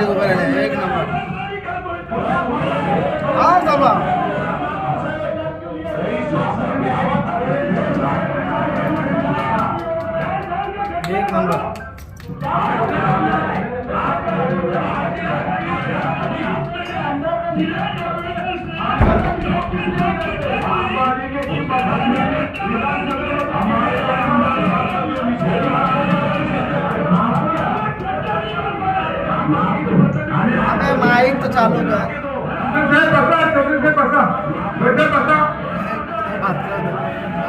पाठी उभं राहिले एक नंबर हा बाबा एक नंबर अबे माइक तो चालू कर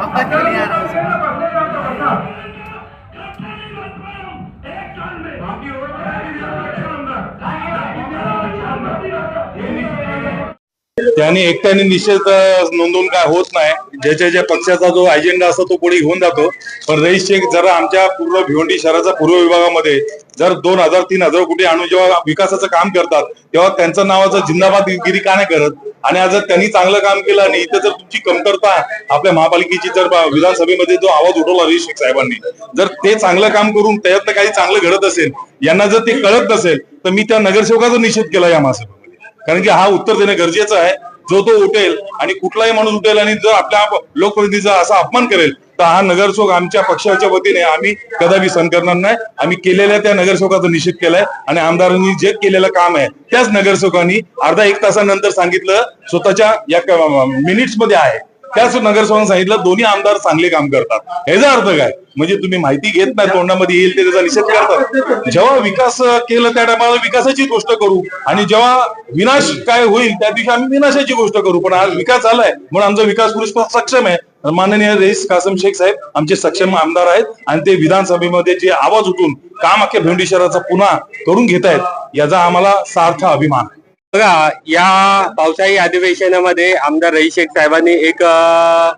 आवाज नहीं आ रहा त्यांनी एकट्याने निषेध नोंदवून काय होत नाही. ज्याच्या ज्या पक्षाचा जो अजेंडा असतो तो पुढे घेऊन जातो. पण रईस शेख जरा आमच्या पूर्व भिवंडी शहराच्या पूर्व विभागामध्ये जर 2,000-3,000 कोटी आणून जेव्हा विकासाचं काम करतात तेव्हा त्यांचं नावाचं जिंदाबादगिरी का नाही करत. आणि आज जर त्यांनी चांगलं काम केलं आणि इथं जर तुमची कमतरता आपल्या महापालिकेची जर विधानसभेमध्ये जो आवाज उठवला रईस शेख साहेबांनी जर ते चांगलं काम करून त्याच्यातलं काही चांगलं घडत असेल यांना जर ते कळत नसेल तर मी त्या नगरसेवकाचा निषेध केला या महासभेमध्ये. कारण की हा उत्तर देणं गरजेचं आहे. जो तो उठेल आणि कुठलाही माणूस उठेल आणि जर आपल्या लोकप्रतिनिधीचा असा अपमान करेल तर हा नगरसेवक आमच्या पक्षाच्या वतीने आम्ही कदापि सहन करणार नाही. आम्ही केलेल्या त्या नगरसेवकाचा निषेध केलाय आणि आमदारांनी जे केलेलं काम आहे त्याच नगरसेवकांनी अर्धा एक तासानंतर सांगितलं स्वतःच्या या मिनिट्स मध्ये आहे त्याच नगरसेवकांनी सांगितलं दोन्ही आमदार चांगले काम करतात. याचा अर्थ काय म्हणजे तुम्ही माहिती घेत नाही तोंडामध्ये येईल ते त्याचा निषेध करतात. जेव्हा विकास केला त्या टायमाला विकासाची गोष्ट करू आणि जेव्हा विनाश काय होईल त्या दिवशी आम्ही विनाशाची गोष्ट करू. पण आज विकास झालाय म्हणून आमचा विकास पुरुष सक्षम आहे. माननीय रईस कासम शेख साहेब आमचे सक्षम आमदार आहेत आणि ते विधानसभेमध्ये जे आवाज उठून काम अख्ख्या भिवंडी शहराचा पुन्हा करून घेत आहेत याचा आम्हाला सार्थ अभिमान आहे. बघा या पावसाळी अधिवेशनामध्ये आमदार रईस शेख साहेबांनी एक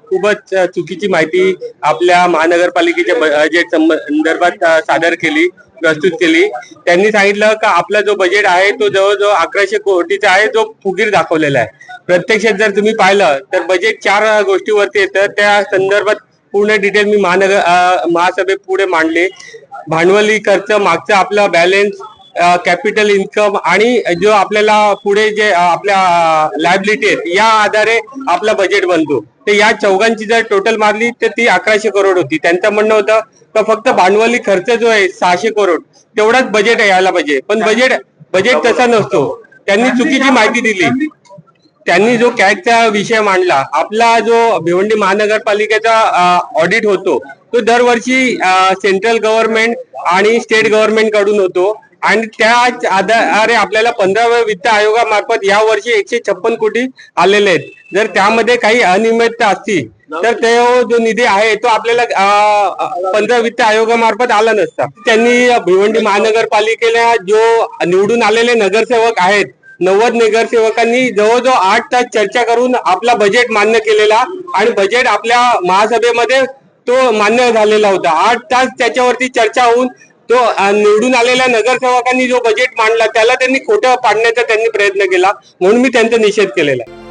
खूपच चुकीची माहिती आपल्या महानगरपालिकेच्या बजेट संदर्भात सादर केली प्रस्तुत केली. त्यांनी सांगितलं का आपला जो बजेट आहे तो जवळजवळ 1100 कोटीचा आहे जो फुगीर दाखवलेला आहे. प्रत्यक्षात जर तुम्ही पाहिलं तर बजेट 4 गोष्टीवरती येतं. त्या संदर्भात पूर्ण डिटेल मी महासभेत पुढे मांडले. भांडवली खर्च, मागचा आपला बॅलन्स, कॅपिटल इन्कम आणि जो आपल्याला पुढे जे आपल्या लायबिलिटी आहेत या आधारे आपला बजेट बनतो. तर या चौघांची जर टोटल मारली तर ती 1100 करोड होती. त्यांचं म्हणणं होतं तर फक्त भांडवली खर्च जो आहे 600 करोड तेवढाच बजेट यायला पाहिजे. पण बजेट तसा नसतो. त्यांनी चुकीची माहिती दिली. त्यांनी जो कॅगचा विषय मांडला, आपला जो भिवंडी महानगरपालिकेचा ऑडिट होतो तो दरवर्षी सेंट्रल गव्हर्नमेंट आणि स्टेट गव्हर्नमेंट कडून होतो आणि त्या आधारे आपल्याला 15व्या वित्त आयोगामार्फत या वर्षी 156 कोटी आलेले आहेत. जर त्यामध्ये काही अनियमितता असती तर तो जो निधी आहे तो आपल्याला 15 वित्त आयोगामार्फत आला नसता. त्यांनी भिवंडी महानगरपालिकेला जो निवडून आलेले नगरसेवक आहेत 90 नगरसेवकांनी जवळजवळ 8 तास चर्चा करून आपला बजेट मान्य केलेला आणि बजेट आपल्या महासभेमध्ये तो मान्य झालेला होता. 8 तास त्याच्यावरती चर्चा होऊन तो निवडून आलेल्या नगरसेवकांनी जो बजेट मांडला त्याला त्यांनी खोटं पाडण्याचा त्यांनी प्रयत्न केला. म्हणून मी त्यांचा निषेध केलेला आहे.